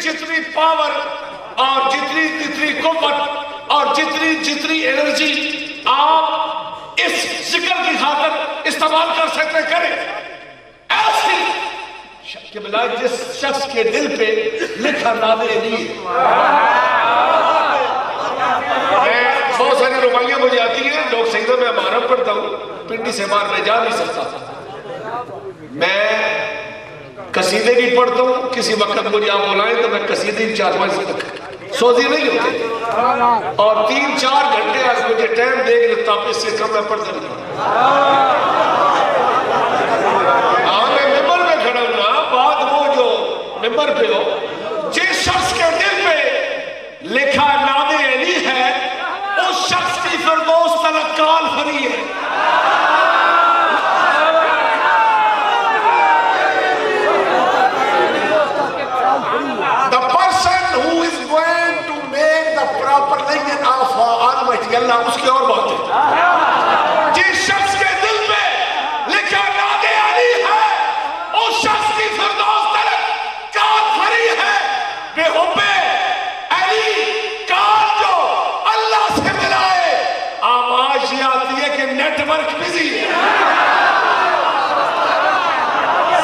जितनी पावर और जितनी जितनी कुव्वत और जितनी जितनी एनर्जी आप इस जिक्र की खातिर इस्तेमाल कर सकते करें। ऐसी कि बिला जिस शख्स के दिल पे लिखा नामे नहीं, बहुत सारी रुमाइयां मुझे आती हैं, लोग सजदों में मारा पड़ता हूं, पिंडी से बाहर में जा नहीं सकता। मैं कसीदे भी पढ़ता हूं, किसी वक्त मुझे आप बुलाएं तो मैं कसीदे 4-5 सोजी नहीं होते, और 3-4 घंटे आज मुझे टाइम देंगे तो इससे कम मैं पढ़ता नहीं। मैं मेंबर में खड़ा हूं ना, बात वो जो मेंबर पे हो, जिस शख्स के दिल पे लिखा नामे अली है उस शख्स की फिरदौस तलक काल फरी है। The person who is going to make the proper religion of Almighty Allah, उसकी और बात है। जिस शख्स के दिल पे लिखा नामे अली है उस शख्स की फिरदौस तलक काल फरी है। बेहुब्बे अली काल जो अल्लाह से मिलाए, आवाज ये आती है कि नेटवर्क बिजी है।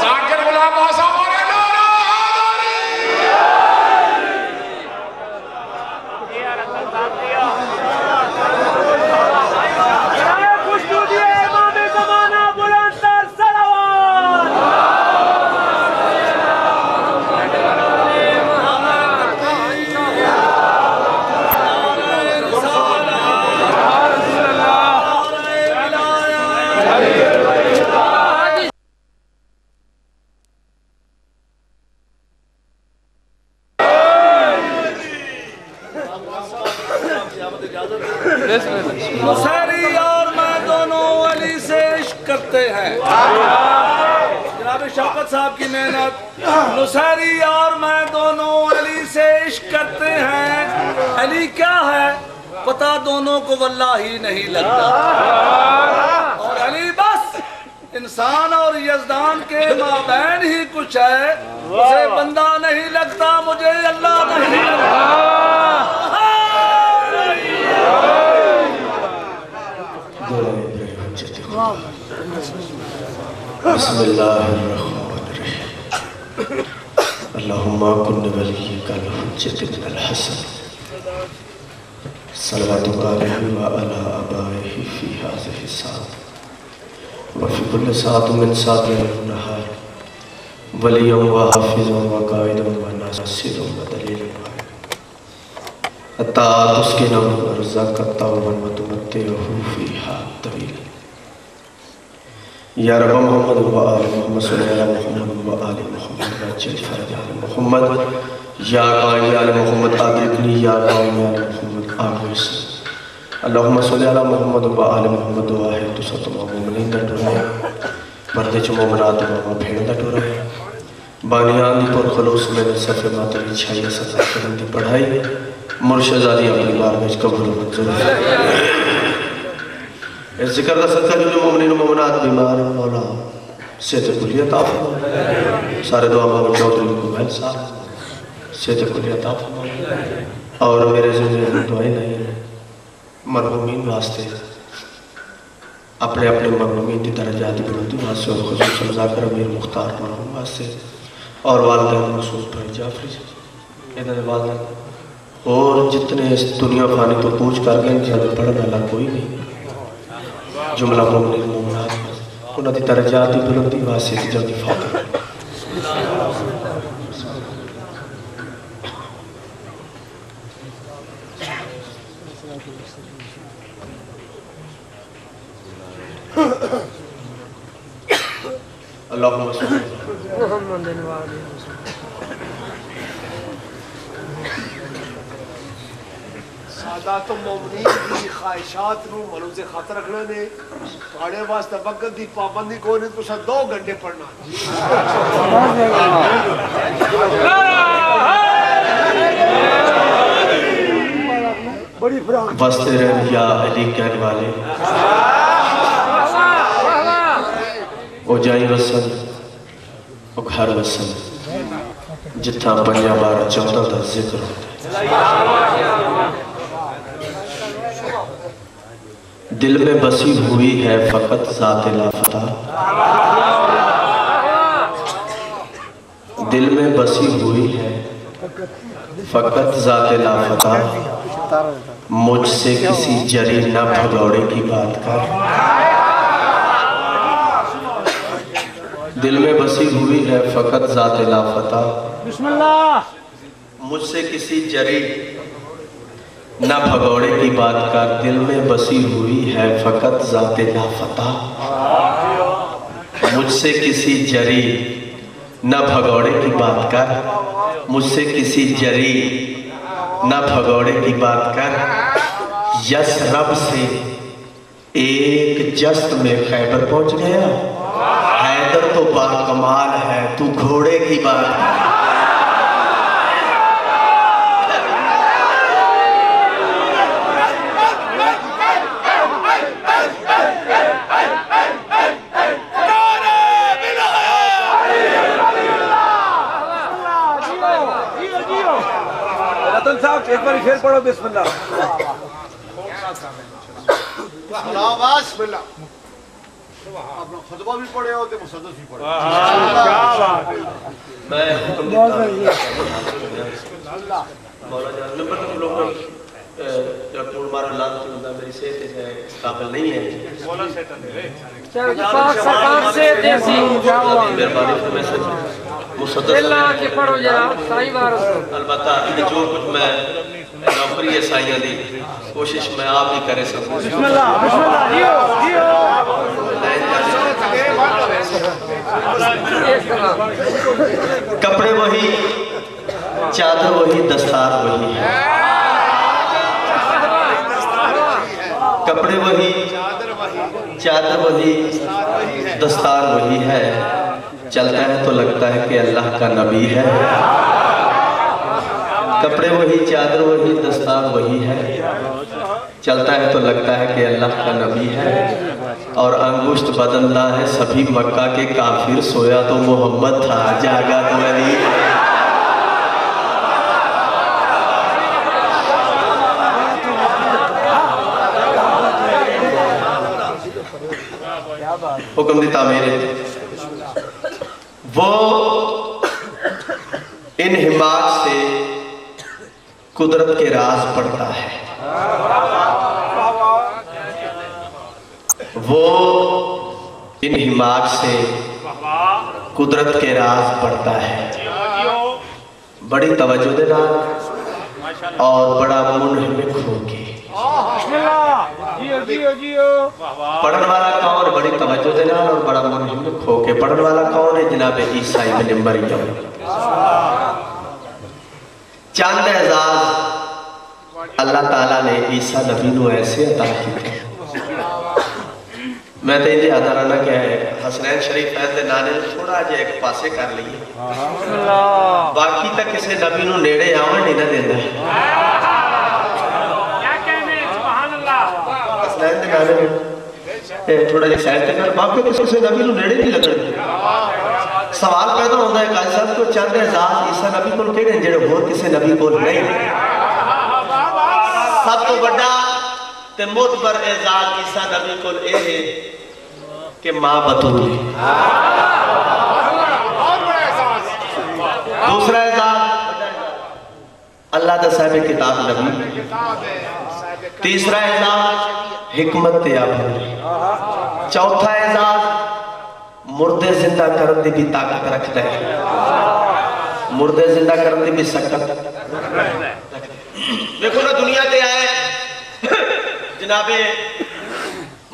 जाकिर गुलाम आज़म नुसैरी और मैं दोनों अली से इश्क करते हैं। जनाब शौकत साहब की मेहनत। नुसैरी और मैं दोनों अली से इश्क करते हैं। अली क्या है पता दोनों को वल्लाही नहीं लगता, और अली बस इंसान और यज़दान के माबैन ही कुछ है। उसे बंदा नहीं लगता, मुझे अल्लाह नहीं लगता। अल्लाहुम्मा कुन्न वलिय्यकल हुज्जतल हसन सल्लल्लाहु अलैहि व अला आबाइहि फी हाज़िहि साअत व फी कुल्लि साअतिन मिन साअतिल नहार वलिय्यन व हाफ़िज़न व क़ाइदन व नासिरन व दलीलन अता तुस्किन व रज़क़ता व तुमत्तिहु फ़ीहा तवीला। या रब मोहम्मद व आल मोहम्मद सल्लल्लाहु अलैहि मोहम्मद व आल मोहम्मद वजल फरज आल मोहम्मद या कायम आल मोहम्मद आदरकनी या कायम आल मोहम्मद आगस। अल्लाहुम्मा सल्लि अला मोहम्मद व आल मोहम्मद वाहिद तुसत मोमिनीन दा टोरा पर्दे च मोमनात व भेड़ दा टोरा बानियान दी पुर खलूस में सफे माते दी छाई सजा करन दी पढ़ाई मुर्शिद आली अपनी बारगाह में कबूल मंजूर। इस जिक्र का सदका जो मोमिनीन मोमिनात बीमार मौला सेहत कुलिया अता फरमा। सारे दुआ मांगो चौधरी को महल साहब सेहत कुलिया अता फरमा। और मेरे जिम्मे दुआएं नहीं है मरहूमीन वास्ते, अपने अपने मरहूमीन की दर्जात की बुलंदी वास्ते, और खुसूसन ज़ाकिर अमीर मुख्तार मरहूम वास्ते, और वालिदैन मसूद भाई जाफरी इन्होंने वालिदैन और जितने इस दुनिया फानी तो पूछ कर गए जिन्हें पढ़ने वाला कोई नहीं। जुमला मोमिनीन मोमिनात उन्होंने दर्जात की बुलंदी वास्ते जल्दी फातिहा। अल्लाहुम्मा सादात मोमिनीन की ख्वाहिशात नूं मरूज़े खातर रखने ने थोड़े वास्ते वक्त की पाबंदी कोई नहीं, तुसा 2 घंटे पढ़ना। वस्ते रह या अली कहने वाले ओ जाई वसन ओ घर वसन जिथा 5 12 14 का जिक्र होता है। दिल में बसी हुई है फकत ज़ात लापता, दिल में बसी हुई है फकत ज़ात लापता, मुझसे किसी जरी न भगौड़े की बात कर। दिल में बसी हुई है फकत ज़ात लापता, मुझसे किसी जरी न भगौड़े की बात कर। दिल में बसी हुई है फकत ज़ात लापता, मुझसे किसी जरी न भगौड़े की बात कर। मुझसे किसी जरी न भगौड़े की बात कर। यस रब से एक जस्त में खैबर पहुंच गया, हैदर तो बाकमाल है, तू घोड़े की बात कर। साहब एक बार फिर पढ़ो बिस्मिल्लाह। अपना खुतबा भी पढ़े हो तो मुसद्दस भी पढ़े। मैं मेरी सेहत काबिल नहीं है, अलबत्ता जो कुछ मैं नौकरी है साइया दी कोशिश मैं आप ही करे सकूं। कपड़े वही, चादर वही, दस्तार वही है। कपड़े वही, चादर वही, दस्तार वही है। चलता है तो लगता है कि अल्लाह का नबी है। कपड़े वही, चादर वही, दस्तार वही है। चलता है तो लगता है कि अल्लाह का नबी है। और अंगुष्ठ बदलना है सभी मक्का के काफिर, सोया तो मोहम्मद था, जागा तो अली। हुक्म दी तामीर वो इन हिमाक से कुदरत के राज पढ़ता है। वो इन हिमाक से कुदरत के राज पढ़ता है। बड़ी तवज्जो दे नाल और बड़ा मुनहमिक होके पढ़न वाला कौन, बड़ी तवज्जो दे नाल और बड़ा मुनहमिक होके पढ़न वाला कौन है? जनाब ईसा इब्न मरियम। चंद एजाज अल्लाह ताला ने ईसा नबी को ऐसे अता किए। मैं तो ये आदा रहना क्या है, हसनैन शरीफ के नाने थोड़ा जिहा एक पासे कर लीए, बाकी तो किसी नबी को नेड़े आवन नहीं ना देता। हसनैन के नाने थोड़ा जिहा साइड कर, बाकी किसी नबी को नेड़े नहीं लगन। सवाल पैदा होता है काजी साहब को, चंद एजाज ईसा नबी को किहड़े जिहड़े होर किसी नबी को नहीं। सब तो बड़ा ते मोतबर एजाज ईसा नबी को यह है कि मां बतूल है। दूसरा एजाज अल्लाह दा साहिब किताब नबी। तीसरा एजाज हिकमत ते आबू। चौथा एजाज मुर्दे जिंदा करने की भी ताकत रखता है, मुर्दे जिंदा करने की भी सकत। देखो ना दुनिया ते आए जनाबे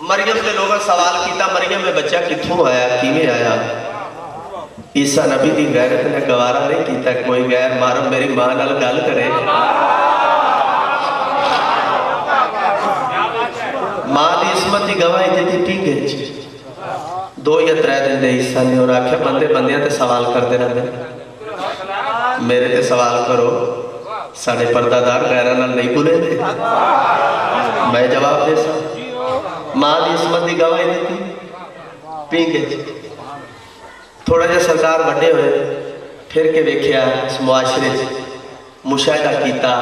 मरियम के लोगों सवाल किया, मरियम में बच्चा कितों आया, किवें आया? ईसा नबी की गैरत ने गवारा नहीं किया कोई गैर मारम मेरी मां नाल गल करे। मां की इसमत की गवाही दी टींगे 2 या 3 दिन दे ईसा ने और आख्या बंदे बंदियां ते सवाल करते रहते, मेरे ते सवाल करो, साढ़े पर्दादार गैरां नाल नहीं बुले दे, मैं जवाब दे सा। मां की इसमत की गवाही दी पींगे। थोड़ा जिहा सरकार बड़े हुए फिर के वेख्या इस मुआशरे मुशाहिदा किया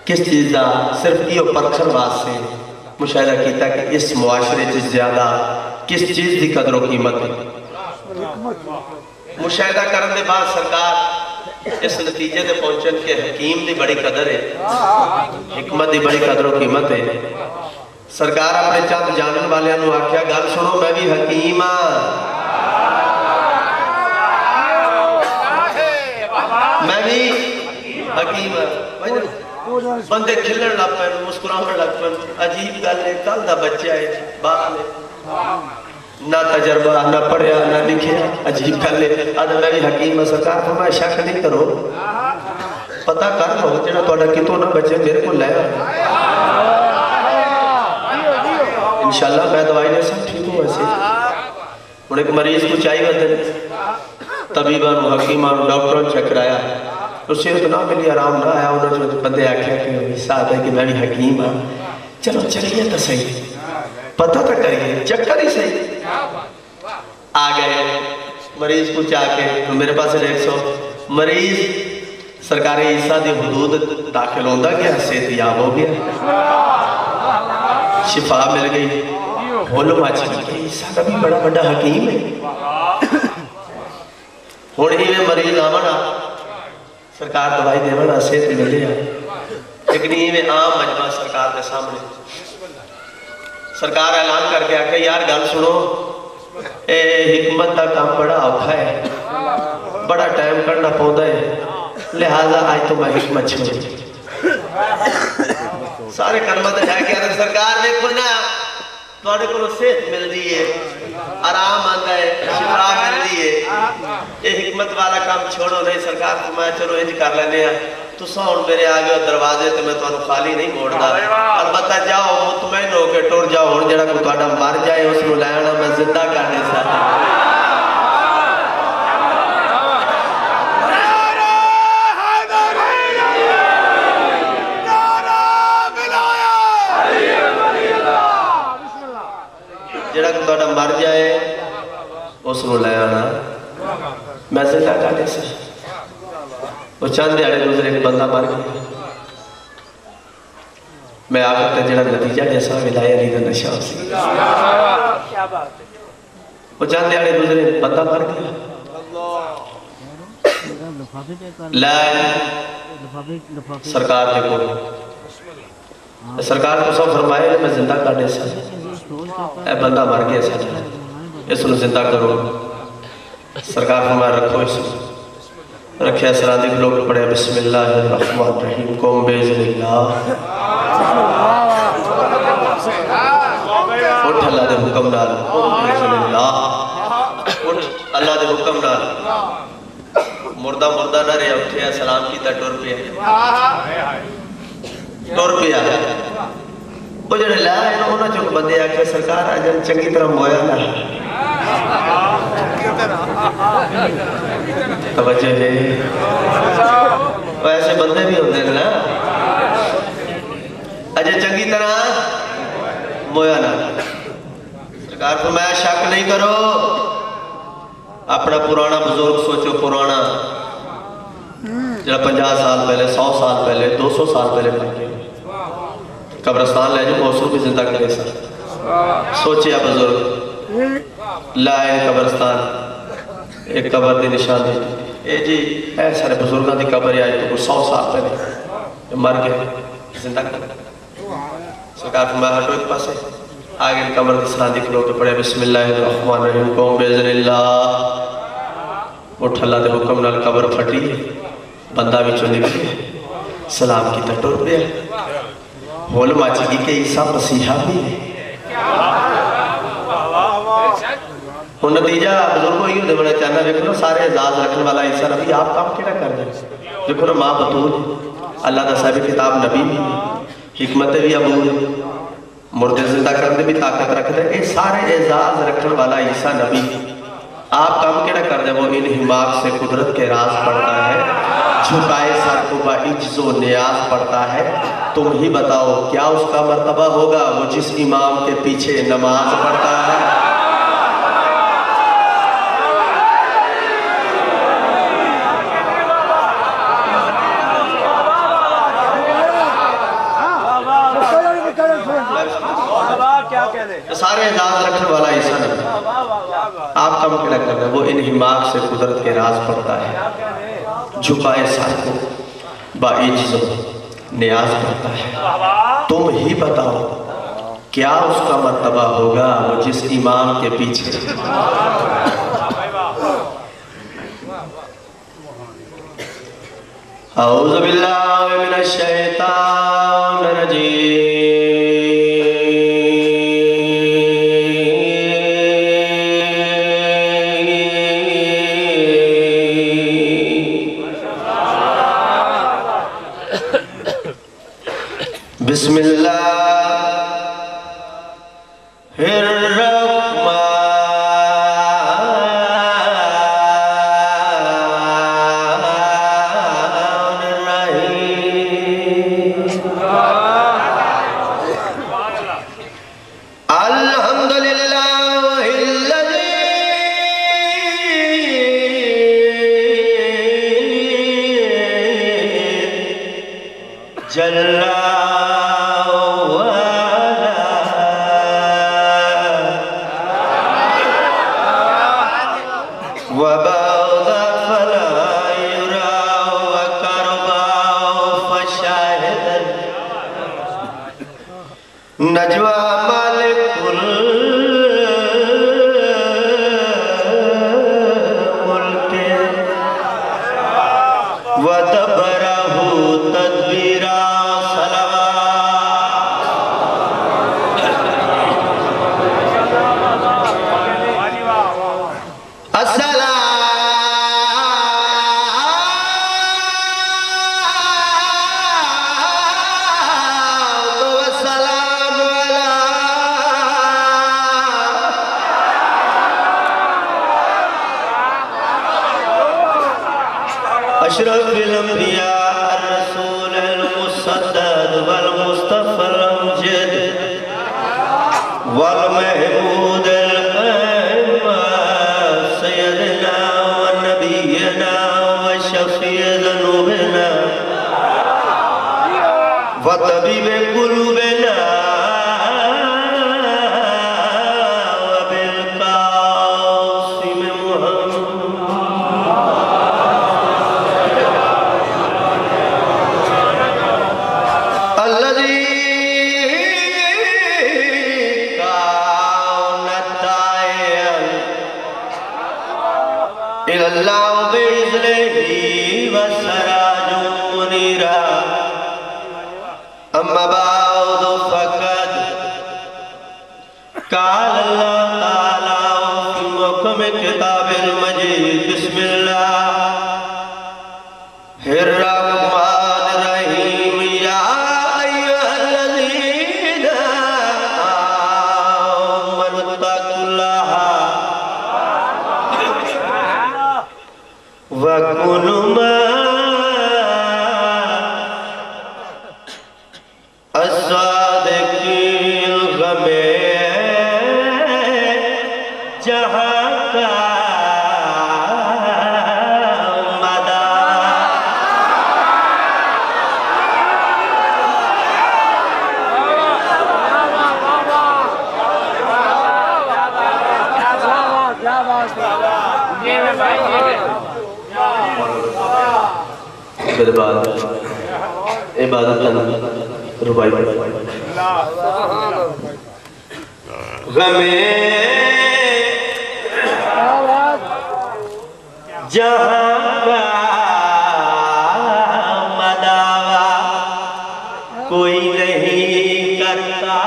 किस चीज़ का सिर्फ यो परखण वास्ते मुशाहिदा किया कि इस मुआशरे ज़्यादा किस चीज़ की कदरों कीमत है। मुशाहिदा करने के बाद सरकार इस नतीजे से पहुंचन के हकीम की बड़ी कदर है, हिकमत की बड़ी कदर और कीमत है। सरकार अपने चंद जानने वालों आख्या गल सुनो मैं भी हकीम हाँ, मैं भी हकीम हाँ। बंदे खिलन लग पे मुस्कुराने लग पे। अजीब गल है कल का बच्चा है बाल ना तजर्बा ना पढ़िया ना लिखिया। अजीब गल है अगर मैं भी हकीम हाँ। सरकार को मैं शक नहीं करो पता कर लो जो कितों ना बच्चे मेरे को लै इंशाल्लाह मैं दवाई ने सब ठीक हो। वैसे हूँ एक मरीज को चाहिए तबीबा हकीमा डॉक्टर चेक कराया तो सेहत ना मिली आराम ना आया। उन्होंने बंदे आख्या कि साथ है कि मैं भी हकीम हाँ चलो चलिए तो सही पता तो करिए चक्कर ही सही। आ गए मरीज को जाके तो मेरे पास 100 मरीज सरकारी ईसा की हदूद दाखिल होता गया सेहत याब हो गया शिफा मिल गई होलो मच गई। ईसा का भी बड़ा बड़ा हकीम है। हुण इवें मरीज आवन सरकार दवाई देवन सेहत मिले लेकिन इवें आम मजमा सरकार के सामने सरकार ऐलान करके आके यार गल सुनो ए हिकमत का काम बड़ा औखा है बड़ा टाइम करना पौधा है लिहाजा आज तो मैं हिकमत छोड़ी सारे कर्म तो जाके सरकार देखो ना थोड़े को सेहत मिलती है आराम आता है शिफा मिलती है ये हिकमत वाला काम छोड़ो नहीं। सरकार को मैं चलो इंज कर लेने तुसा हुण मेरे आ गए दरवाजे तो मैं तुहानू खाली नहीं मोड़दा अलबत्ता जाओ मुतमैन होके टुर जाओ हुण जेड़ा कोई तुहाडा मर जाए उसनू लै आना मैं जिंदा करने सा। जेड़ा कोई तुहाडा मर जाए उसनू लै आना मैं जिंदा करने सा। वो चंद दिहाड़े गुजरे एक बंदा मर गया मैं आकर जो नतीजा जैसा विलाया नहीं का नशा वो चंद दिहाड़े गुजरे बंदा मर गया सरकार देखो सरकार को सब फरमाए मैं जिंदा करने सा ए बंदा मर गया साडा इसको जिंदा करो। सरकार फरमाया रखो इसको रखे सरादिक लोग पढ़े बिस्मिल्लाहिर्रहमानिर्रहीम कौम बेइज़्निल्लाह उठ अल्लाह दे हुक्म नाल बिस्मिल्लाह उठ अल्लाह दे हुक्म नाल मुर्दा मुर्दा ना रहा उठे सलाम कीता टुर पिया वो जो ला उन्होंने जो बंदे आके सरकार आ जाए चंगी तरह मोया ना तवज्जो है ऐसे बंदे भी होते हैं ना अजय चंगी तरह मोया ना। सरकार को मैं शक नहीं करो अपना पुराना बुजुर्ग सोचो पुराना जरा 50 साल पहले 100 साल पहले 200 साल पहले मर गए कब्रस्तान ले जाओ उसको भी जिंदा करे सर सोचिया बुजुर्ग लाए कब्रस्तान एक कबर की निशानी ए जी ऐ सारे बुजुर्गों की कबर आई तो 100 साल पहले मर गए जिंदा कर। सरकार फरमाया हटो एक पासे आगे कबर की सलाह दिख लो तो पढ़े बिस्मिल्लाहिर्रहमानिर्रहीम कौम बेइज़्निल्लाह उठ अल्लाह के हुक्म नाल कबर फटी बंदा विचों निकले सलाम की टुर पिया होल मच गई कि ईसा मसीहा भी है। हुण नतीजा बुजुर्गों ही होने वाला चाहना देखो ना सारे एजाज रखने वाला ईसा नबी आप काम क्या कर रहे देखो ना माँ बतूल अल्लाह का साहिब किताब नबी भी हिकमत भी अबूल मुर्दे जिंदा करने भी ताकत रखते ये सारे एजाज रखने वाला ईसा नबी आप काम क्या कर दे वो इन हिमाक से कुदरत के राज पढ़ता है झुकाए सर को बाइज्जो नियाज पढ़ता है। तुम ही बताओ क्या उसका मर्तबा होगा वो जिस इमाम के पीछे नमाज पढ़ता है। तो सारे एजाज रखने वाला ईसा नहीं। आप कम क्या कर रहे, वो इन हिमाक से कुदरत के राज पड़ता है, झुकाए सर को बाइज्जो नियाज करता है। तुम ही बताओ क्या उसका मर्तबा होगा वो जिस इमाम के पीछे। औज़ु बिल्लाहि मिनश शैतानिर रजीम। नजवा मालिकुल मुल्के व दबरहु तदबीरा अशरफुल अंबिया रसूलुल मुसद्दद वल मुस्तफल अमजद वल महमूदुल अहमद सय्यदना व नबियना व शफीअ ज़ुनूबना व तबीब कुलूबना व बिल कासिम अम्मा बाद फ़क़द क़ाल अल्लाह ताला फ़ी मुहकम किताबिल मजीद बिस्मिल्लाहिर रहमानिर रहीम या अय्युहल्लज़ीना आमनुत्तक़ुल्लाहा व कुलू इबादत रुबाई गमे जहाँ मदावा कोई नहीं करता।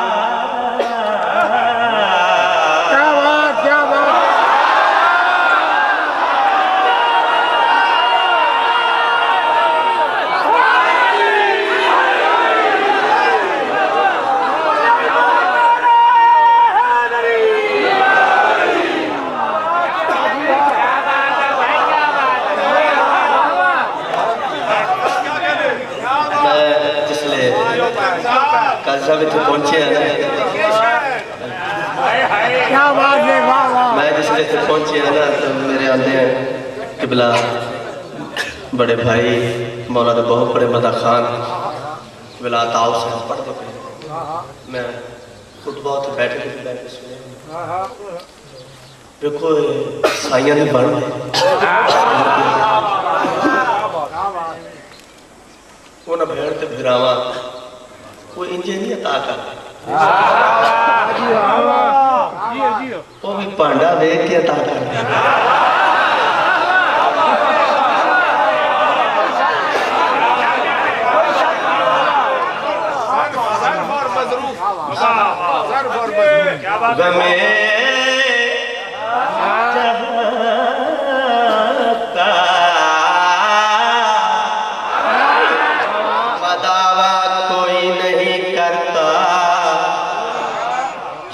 सब इतने पहुंचे हैं मैं जिसले इतने पहुंचे हैं ना तो मेरे आते हैं किबला बड़े भाई मौलाना बहुत बड़े मदा खान विलात आओ से पढ़ते पे मैं खुतबा उत्थे बैठे सुने देखो साइयां नहीं बन उन्हें भेड़ ते भिरावा कोई इंजे नहीं अता कर वो भी भांडा देख के अता कर गमे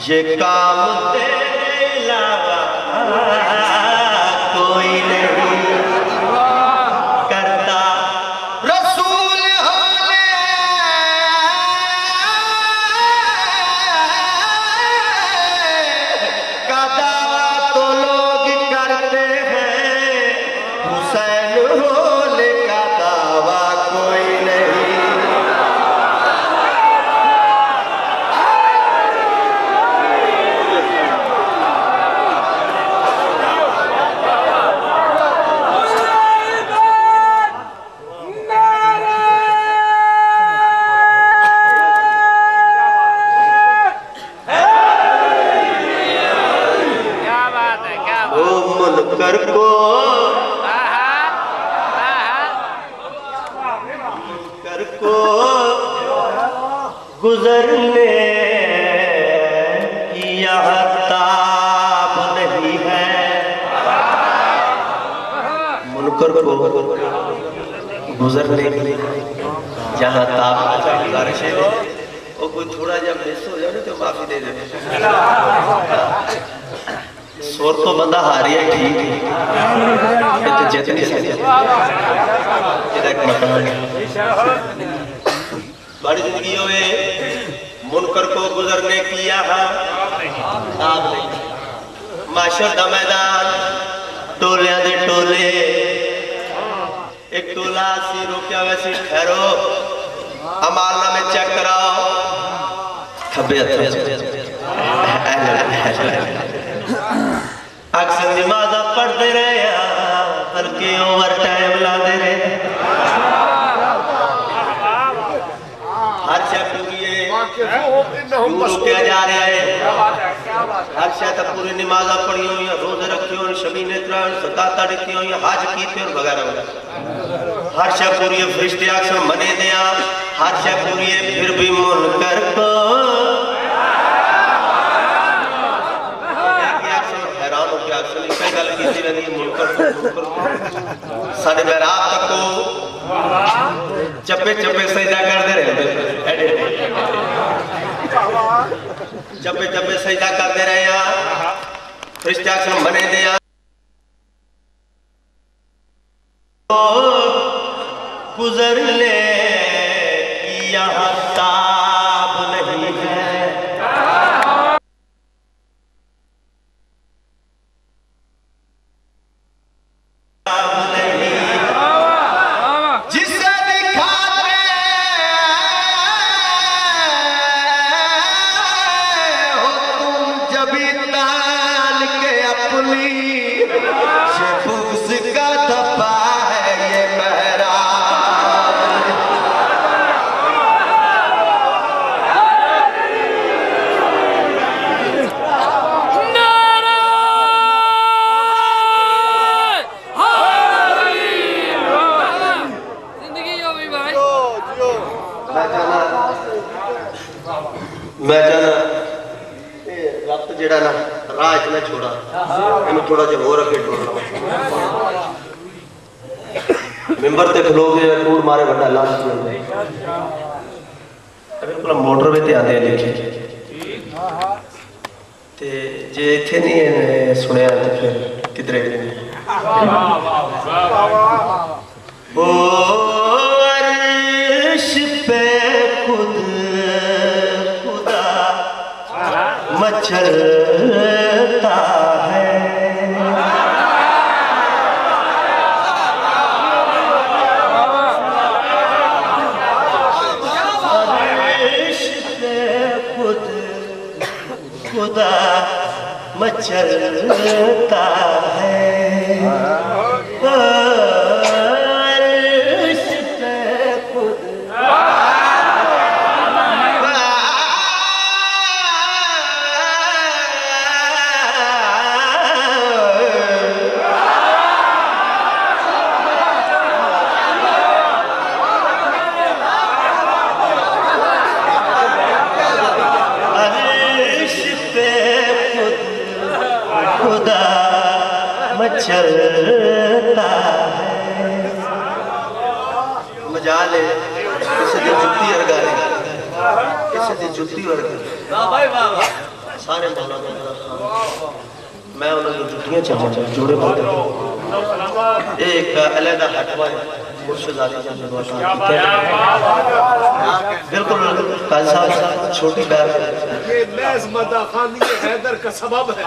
ये काम तेरे अलावा कोई नहीं करता रसूल होने का दावा तो लोग करते हैं हुसैन होने का दावा कोई नहीं गुजरने की यहाँ ताब नहीं है मुनकर को गुजरने की जहाँ ताब गुजारिश है वो कोई थोड़ा जब मिस हो जाए तो माफी दे दे शोर तो बंदा हारी है ठीक है तो जित नहीं सकता एक मकान बड़ी जिंदगी हुए मुनकर को गुजरने की यहाँ ताब नहीं माशर दा मैदान टोलिया दे टोले एक टोला सी रोकिया वैसी ठहरो अमालना में चेक कराओ खब्बे अक्सर नमाज़ पढ़ते रहे बल्कि ओवर टाइम लाते रहे हर शय पूरी जा रहा है हर शय पूरी नमाज़ा पढ़ी हुई रोजे रखे हुए शबी नेत्रा सताता रखी हुई हज की और वगैरह वगैरह हर शय पूरी फरिश्ते अक्सर मने दिया हर शय पूरी फिर भी मुनकर को हैरान हो गया अक्सर कई गल की रहती मुनकर साढ़े महराब तक को चप्पे चप्पे सजदा करते रहे चप्पे चप्पे सजदा करते रहे फरिश्ते अक्सर मने दिया गुजरने की यहाँ ताब नहीं है मैं जाना रब जेड़ा ना राह इतना छोड़ा इन थोड़ा जिहा होर अगे टुरना मेंबर ते खलो के कूड़ मारे बड़ा लाश बिल्कुल मोटरवे ते आंदे लिखे ते जे इत्थे नहीं सुनिया तो फिर किधरे ओ अर्श पे खुद मचलता है अर्श पे खुद खुदा मचलता है अर्श पे चलता है मजाल है किसी की जुत्ती अरगा है किसी की जुत्ती अरगा भाई वाह सारे मौला मैं उन्होंने जुत्तियां चाहूंगा जोड़े बात एक अलहदा हटवा बिल्कुल काजी साहब छोटी बैर ये लैस मदा खानी हैदर का सबब है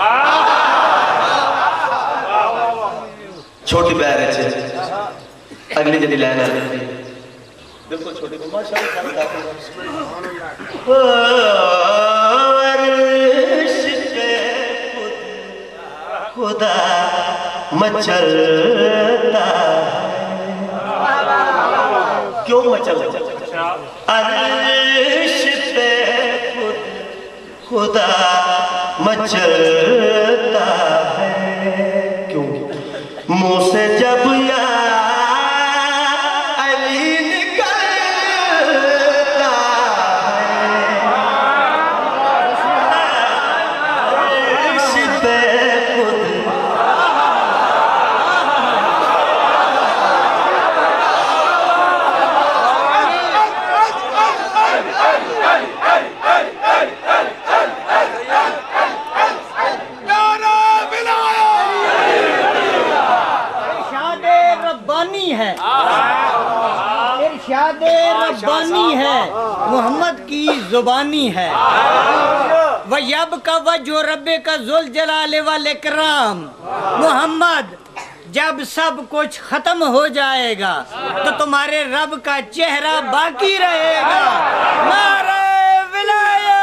छोटी बैर है अगली जड़ी लाइन आ रही बिल्कुल छोटी खुदा मचलता क्यों मचलता अर्श पे खुदा मचलता है क्यों मुँह से जब अली निकलता है अर्श पे इरशादे रब्बानी है मोहम्मद की जुबानी है वयब का वजो रब्बे का जुल जलाले वाले कराम मोहम्मद जब सब कुछ खत्म हो जाएगा तो तुम्हारे रब का चेहरा बाकी रहेगा नारे विलायत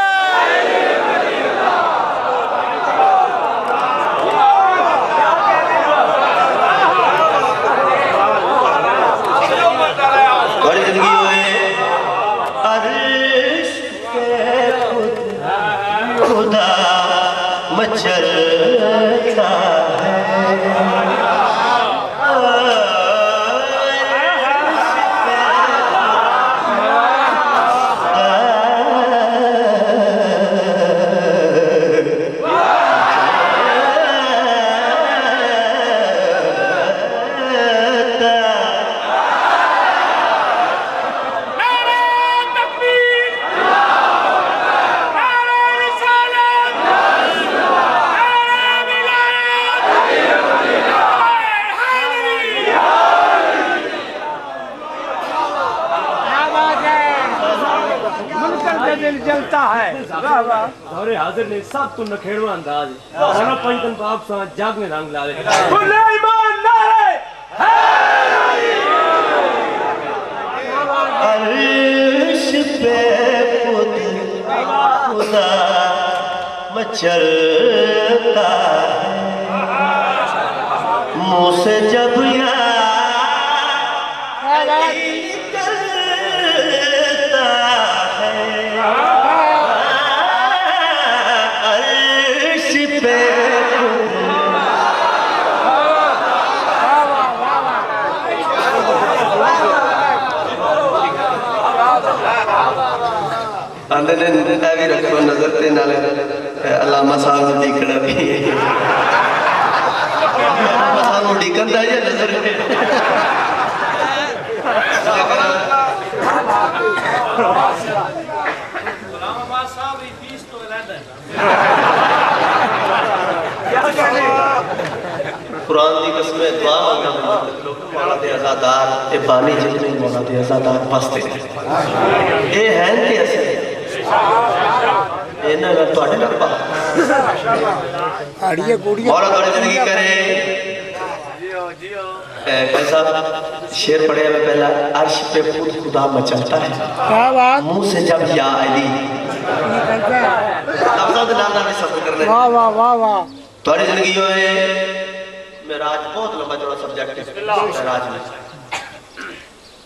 मचलता जलता है दौरे हाजिर ने सब तू नखेड़वा अंदाज सारा पंचन बाप सा जाग में रंग ला दे बोले ईमान नारे अर्श पे खुदा मचलता है मुँह से जब आंदे ने भी रखो नजर ते नाले अल्लामा साहब ने देखना भी अल्लामा साहब ने देखना है नजर अल्लामा साहब की फीस तो अलग है कुरान की कसम दुआ मांगना मौला दे आजादार ए बानी जितने मौला दे आजादार वास्ते ए हैं ते असे इन्हां दा ਤੁਹਾਡੇ ਨਾਲ पा आड़िया गुड़िया मौला थोड़ी जिंदगी करे कैसा शेर पढ़े मैं पहला अर्श पे खुद खुदा मचलता है मुंह से जब या अली लफ्ज़ों के नाम भी सब्र करने वाह वाह वाह वाह थोड़ी जिंदगी में मेराज बहुत लंबा चौड़ा सब्जेक्ट है मेराज में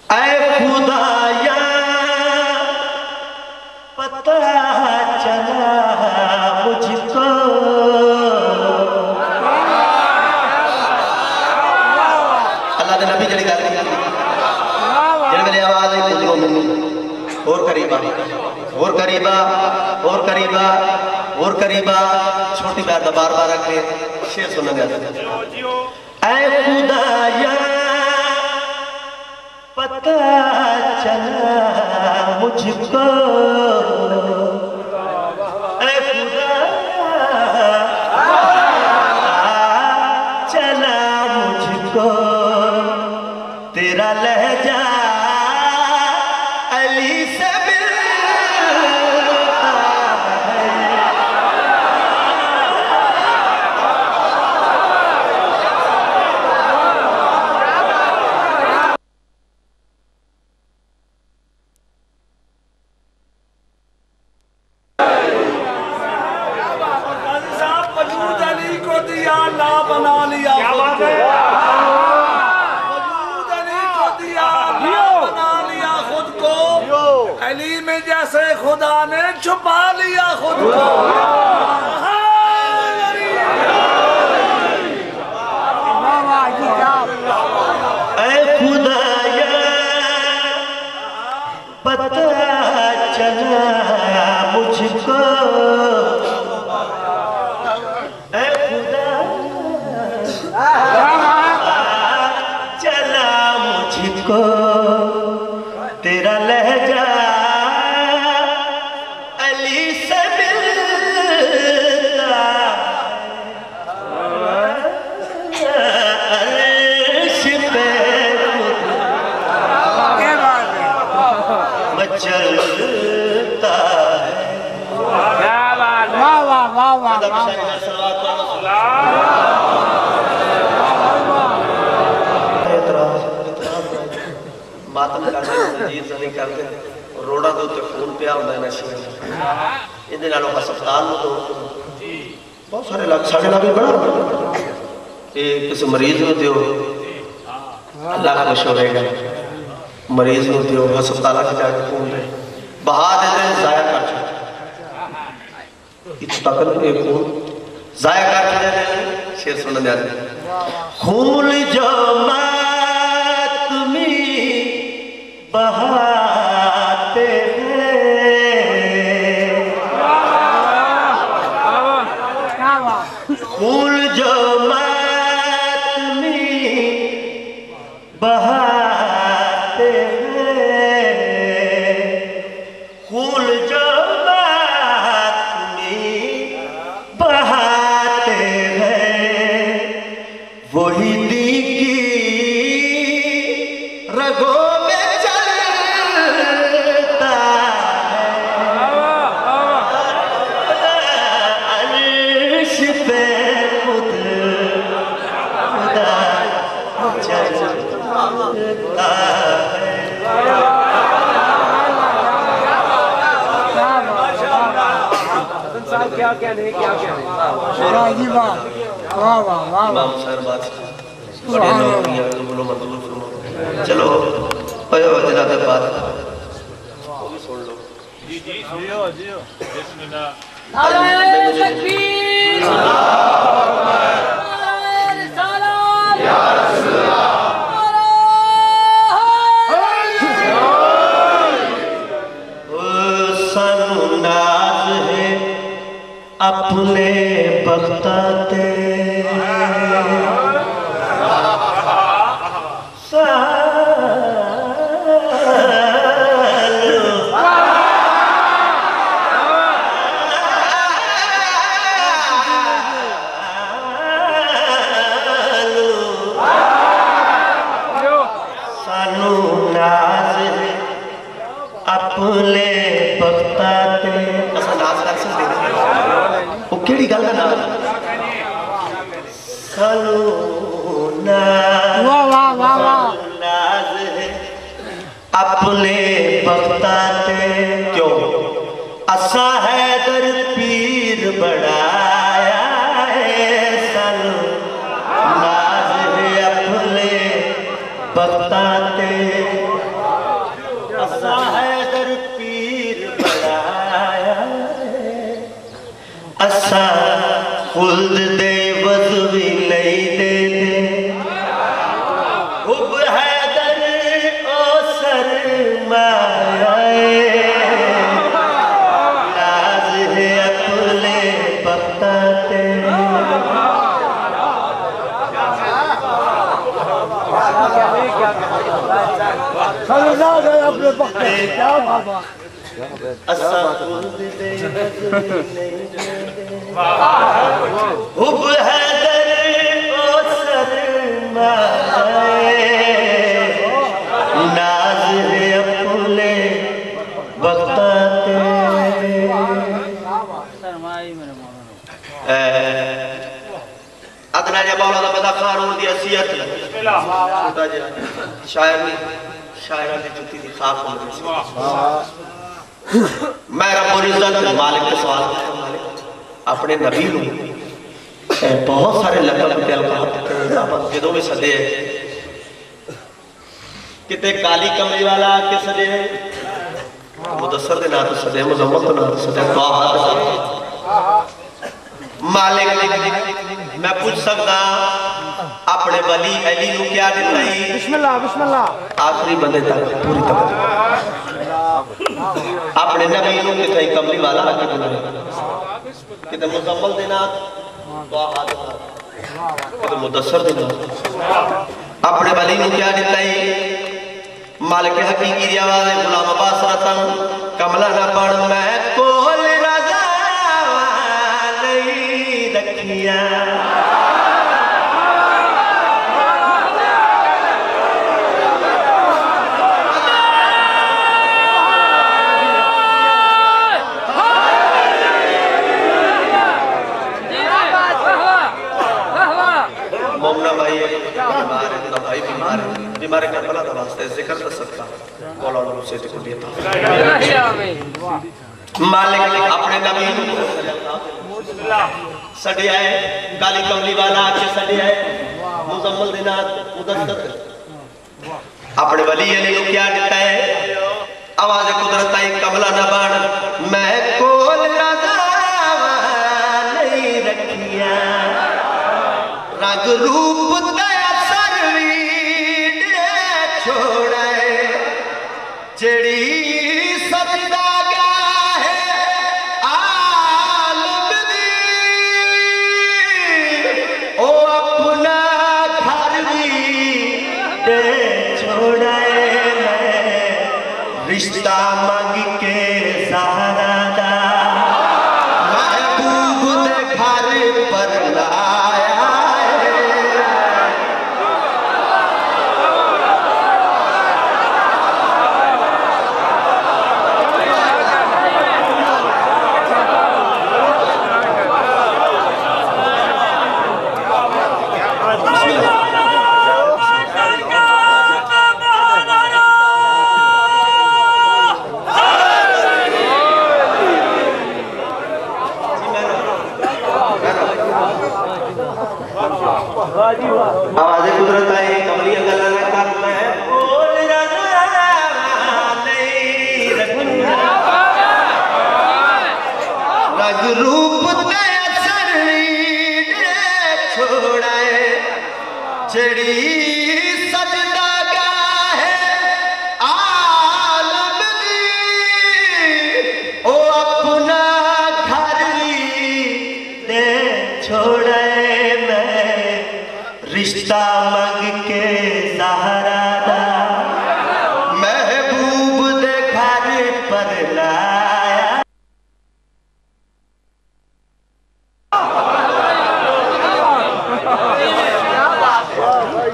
ऐ खुदाया पता चला मुझको अल्लाह के नबी जड़ी गल जड़ी मेरी आवाज आई उधरों मैनू और करीबा और करीबा और करीबा और करीबा छोटी बार बार बार रखे शेर सुनने दे ऐ खुदाया पता चला मुझको ऐ खुदाया चला मुझको तेरा लहजा अली से जैसे खुदा ने छुपा लिया खुद को ऐ खुदाया पता चला मुझको ऐ खुदा चला मुझको तेरा लहजा चलता है वाह वाह वाह वाह मातम नहीं करते रोड़ा के उत्ते खून पिया होंदा है नशे इहदे नालों हस्पताल में तो बहुत सारे लग साढ़े लाख बड़ा ये किसी मरीज में दियो अल्लाह खुश होएगा मरीज में दियो हस्पताल के जाके खून दे बहा देते हैं जाया कर इतना कर एक खून जाया कर देते हैं शेर सुनने दे खून जो मातमी बहाते हैं खून जो मातमी बहाते खून जो मातमी बहाते हैं वही दी की रगों में चलता है अर्श पे खुदा चलता है क्या कहने क्या कहने इमाम साहब बात बड़े लोग बोलो मंजूर फरमाओ चलो पयो जनाब बात वो भी सुन लो जी जी जियो जियो बिस्मिल्लाह नारे तकबीर नारे रिसालत या रसूलल्लाह अपने बख्ताते सानू नाज अपने बख्ताते असा नाज कर सकते वो केड़ी गल का नाम सानू नाज अपने बख्ताते क्यों असा खुल्द दे वज़ भी नहीं देते हुब हैदर ओ सरमाए नाज है अपने बताते अपने पक्के क्या बाबा असा खुल्द दे वज़ भी नहीं देते हुब हैदर ओ सरमाए नाज है अपने बताते अदना जब मौलाना बदा कानून दी हसीयत छोटा जिहा शायर ने शायरा दी जुत्ती दी खाक हो गई मैं रब्बुल इज्जत मालिक के सवाल मालिक अपने नबी नूं बहुत सारे लकब ते अलकाब जदों भी सदे किते काली कमली वाला के सदे मुदस्सर दे नाम तो सदे मुजम्मल तो नाम सदे मालिक मैं पूछ सकदा अपने वली अली नूं क्या दिता ही बिस्मिल्लाह बिस्मिल्लाह आखिरी बंदे तक पूरी तक अपने नबी नूं किते कमली वाला आके बुलाया किते मुजम्मल दे नाम तो किते मुदस्सर दे नाम अपने वली नूं क्या दिता ही मालिक हकीकी दी आवाज़ गुलाम अब्बास रतन कमला ना बन मैं कोल रज़ा नहीं रखिया मोमना भाई बीमार है तो भाई बीमार है बीमार करबला दा वास्ते जिक्र कर सकता बोला उन्होंने से को दिया था मालिक अपने नबी सड़े आए काली कमली वाला आके सड़े आए मुजम्मल दिनात मुदस्सर अपने वली अली को क्या देता है आवाज कुदरत आई कमला न बन मैं कोल रज़ा नहीं रखिया रंग रूप दया सरवीर छोड़े जड़ी सजदा गया है आलम दी ओ अपना घर भी दे छोड़े रिश्ता मांग के सहारा दा महबूब दे घर पर लाया आवाज़ कुदरत आई कमली गल्ला ना कर मैं बोल रज़ा नहीं रखना रंग रूप ते सरवीर छोड़ाए जड़ी सजदा गया है आलम दी ओ अपना घर भी दे छोड़ाए रिश्ता मंग के सहारा दा महबूब दे घर पर लाया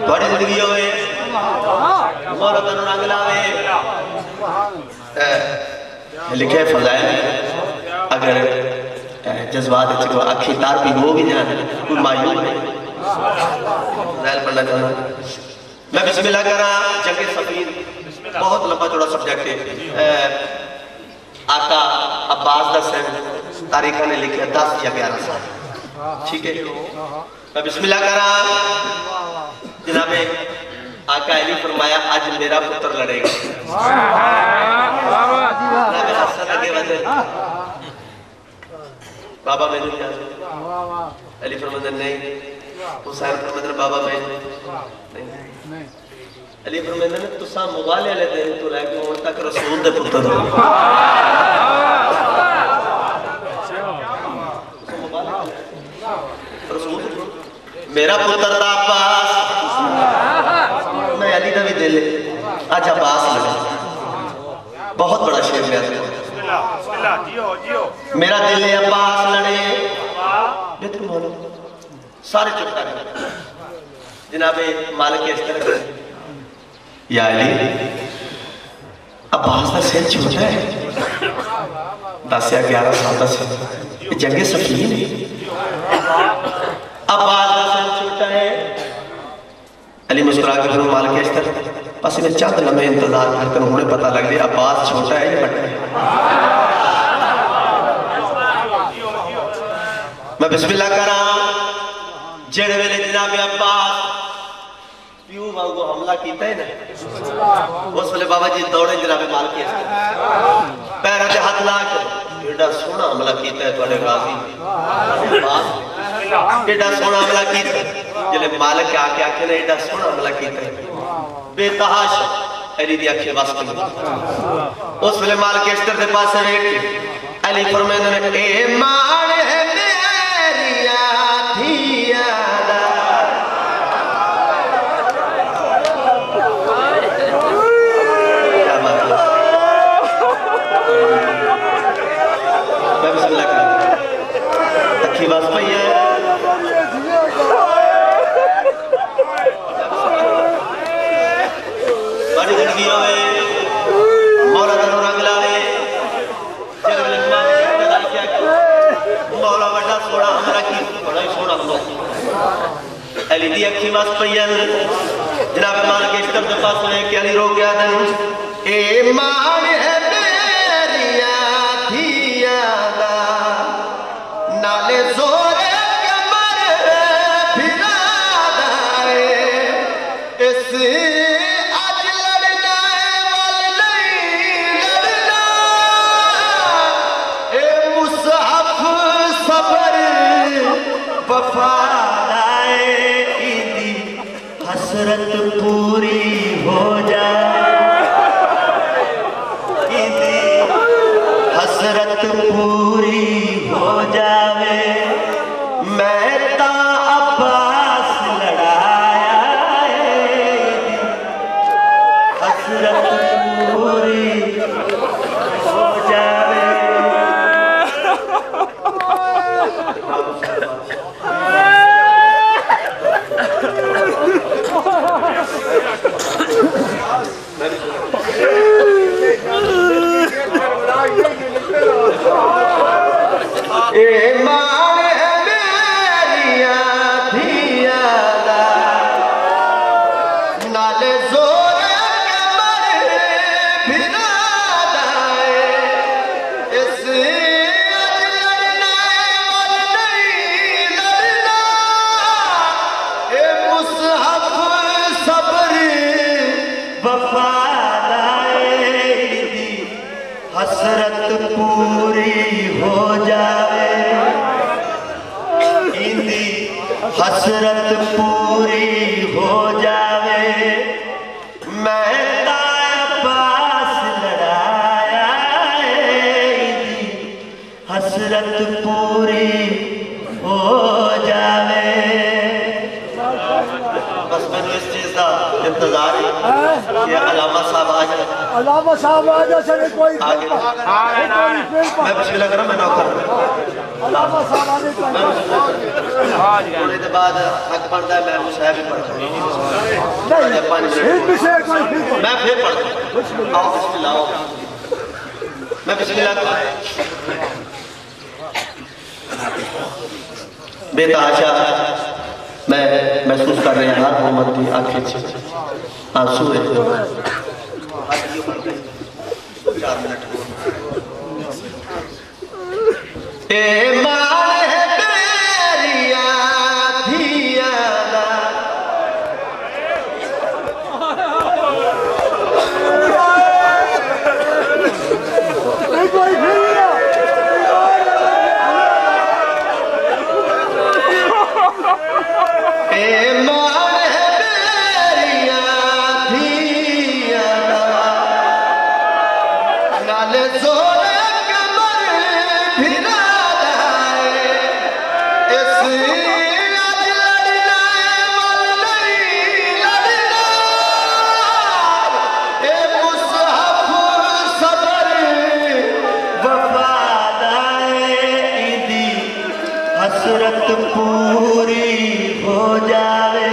बड़ी जिंदगी होए मौला तनु रंग लावे लिखे फजाइल अगर जज्बात अखी तार भी वो भी जान कोई मायूस नहीं पढ़ना चाहना मैं बिस्मिल्लाह करा जंगे सफीर बहुत लंबा चौड़ा सब्जेक्ट है आका अब्बास दा सन तारीखा ने लिखे 10 या 11 साल ठीक है मैं बिस्मिल्लाह करा जनाबे आका अली फरमाया आज मेरा पुत्र लड़ेगा बाबा मैंने अली फरमाते नहीं, हुसैन फरमाते बाबा मैं नहीं। अली फरमाते ने तुसा मुगाले वाले दिन तो लेके हुण तक रसूल दे पुत्र हो। रसूल मेरा पुत्र था अब्बास, मैं अली का भी दिल आज अब्बास लगा। बहुत बड़ा शेर लिया मेरा दिल है अब्बास लड़े। सारे चुप कर जनाबे मालिक इस तरह या अली अब्बास का सिर छोटा है, 10 या 11 साल का सिर, जंगे सफीन है। अब्बास का सिर छोटा है। अली मुस्कुरा के फिर मालिक इस तरह बस इन्हें चंद लम्हे इंतजार करते उन्हें पता लग गया अब्बास छोटा है या बड़ा है। मैं बिस्मिल्लाह करा जेड़े वेले जनाब अब्बास प्यू वांगू हमला कीता है ना, उस वेले बाबा जी दौड़े जनाब मालिक पैरों से हाथ ला के एडा सोहना हमला कीता है तुहाडे गाजी अब्बास, एडा सोहना हमला कीता जिले मालिक आके आखे ने एडा सोहना हमला कीता है बेतहाश अली दी अखे बस नहीं। उस वेले मालिक इस तरह दे पासे वेख अली फरमांदे ने ए मान है मेरिया धिया दा क्या बात है। मैं बिस्मिल्लाह कर अखी बस पई है बड़ी जिंदगी होवे मौला दा रंग लावे जगले मां खुदा क्या मौला बड़ा सोना हमरा की बड़ा ही सोना हो। अली दी अखी बस पईन जनाब मालिक इस तरफ पास में कि अली रो गया दिन ए मान है मेरिया धिया दा नाले जोरे कमर फिरा दाए इस हसरत पूरी हो जाए, हसरत पूरी हो जावे मैं ता अब्बास लड़ाया हसरत पूरी हो जावे। ए मान है मेरिया धिया दा नाले जोरे कमर फिरा दाए इस लड़ना वाल नहीं लड़ना ए मुसहफ सब्र वफा हसरत पूरी हो जावे इंदी हसरत पूरी हो जावे मैं ता अब्बास लड़ाया इंदी हसरत पूरी हो जावे। बस मैंने इस चीज का इंतजार है कि अलामा साहब आ जाए, अलामा साहब आ जाए कोई आगे मैं बिस्मिल्लाह करा मैं नौकर अलामा साहब आने थोड़े देर बाद हक पढ़ता है मैं मुसाहिब भी पढ़ता हूं मैं फिर पढ़ता हूं। आओ बिस्मिल्लाह आओ मैं बिस्मिल्लाह करा बेताशा मैं महसूस कर रहे हैं हर मोहम्मद की आंखें से आंसू है। 4 मिनट ए मान है मेरिया धिया दा नाले जोरे कमर फिरा जाए इस आज लड़ना नहीं लड़ना ए मुसहफ सबर वफादाए दी हसरत पूरी हो जावे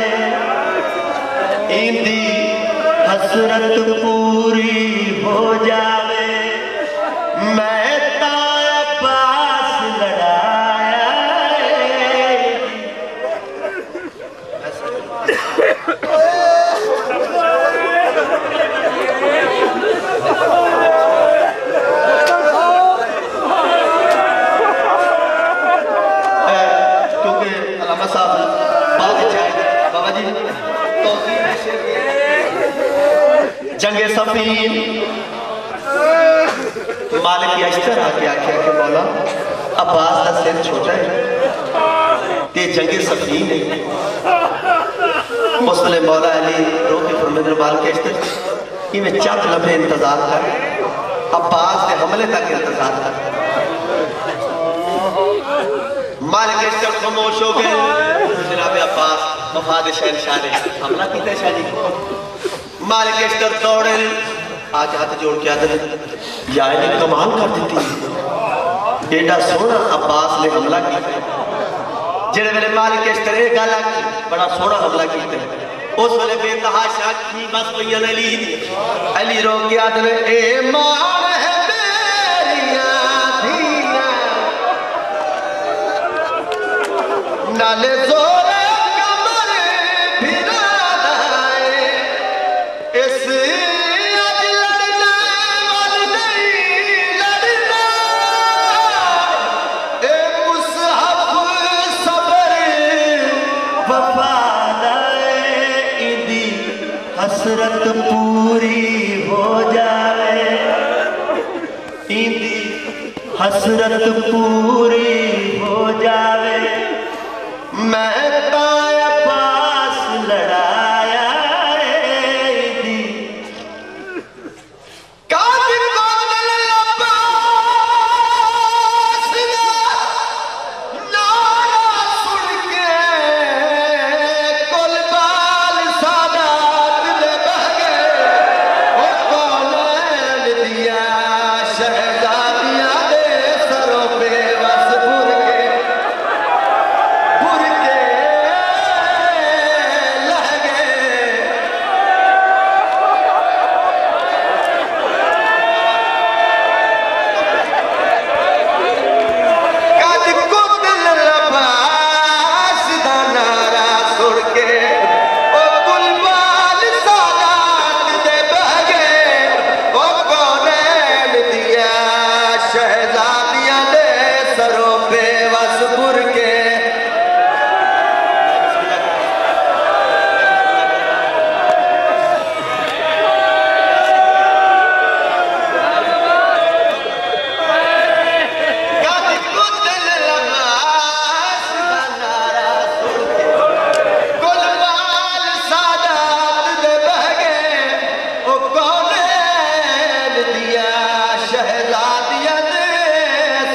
इंदी हसरत पूरी हो जावे मैं ताया पास लड़ाया क्योंकि अलामा साहब बाद बाबा जी जंगे सफीन मालिक अश्तर आके आख्या कि मौला अब्बास का सिर छोटा है ते जंगे सफीन है उसने मौला अली रोके फरमाते मालिक अश्तर कि मैं चंद लम्हे इंतजार कर अब्बास के हमले तक इंतजार कर मालिक अश्तर खामोश हो गए जनाब अब्बास वफाद शहनशाह ने हमला किया शाह जी मालिक अश्तर दौड़े आज हाथ जोड़ के आदर या ने कमाल कर दी एडा सोना अब्बास ने हमला किया जेड़े वेले मालिक अश्तर ये गल आखी बड़ा सोना हमला किया उस वेले बेतहाशा की बस पईयां अली रो के आदर ए मान है मेरियां धीयां नाले जोरे कमर फिरा जाए इस आज लड़ना नहीं लड़ना ए मुसहफ सबर वफादाए इंदी हसरत पूरी हो जाए इंदी हसरत पूरी हो जावे मैं ताया पास लड़ाया दी कातिल कोल अब्बास नारा सुन के कुलबाल सादात दे बह गए ओ कौन दिया शहजादियां दे सरों पे बस भुर के लह गए कद कुतल अब्बास दा नारा सुन के ओ कुलबाल सादात दे बह गए ओ कौनैन दिया शहजादियां दे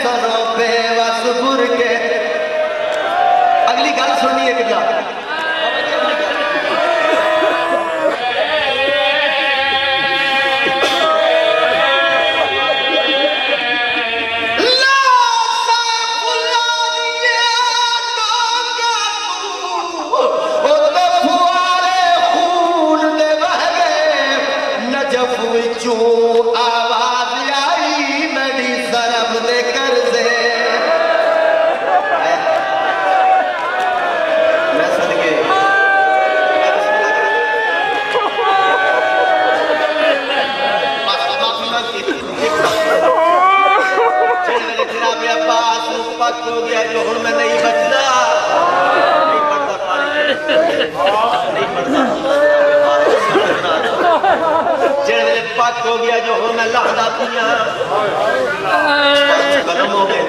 सरों पे बस भुर के अगली गल सुनिए किला आवाज आई मेरी सरब दे कर से मैं सदके अब्बास पक हो गया जो हुण मैं नहीं बचदा नहीं पड़ता पानी नहीं पड़ता जेड़े पक हो गया जो हुण मैं लहदा पिया खत्म हो गए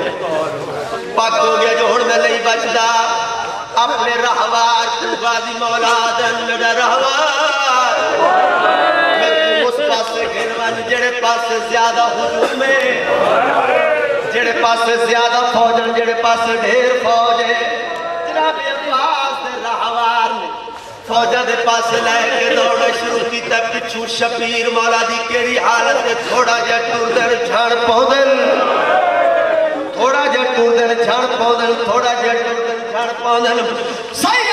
पक हो गया जो हुण मैं नहीं बचदा अपने रहवार तू गाजी मौला दन मेरा रहवार मैं उस पासे घेरवानी जेड़े पास ज्यादा हुजूम में, जेड़े पास ज्यादा फौजन, जेड़े पास ढेर फौज है। जनाब अब्बास दे रहवार ने फौजा दे पास लैके दौड़ शुरू की, पिछू शबीर मौला दी केड़ी हालत है, थोड़ा जा टुरदन झड़ पौंदन, थोड़ा जा टुरदन झड़ पौंदन, थोड़ा जा टुरदन झड़ पौंदन। सही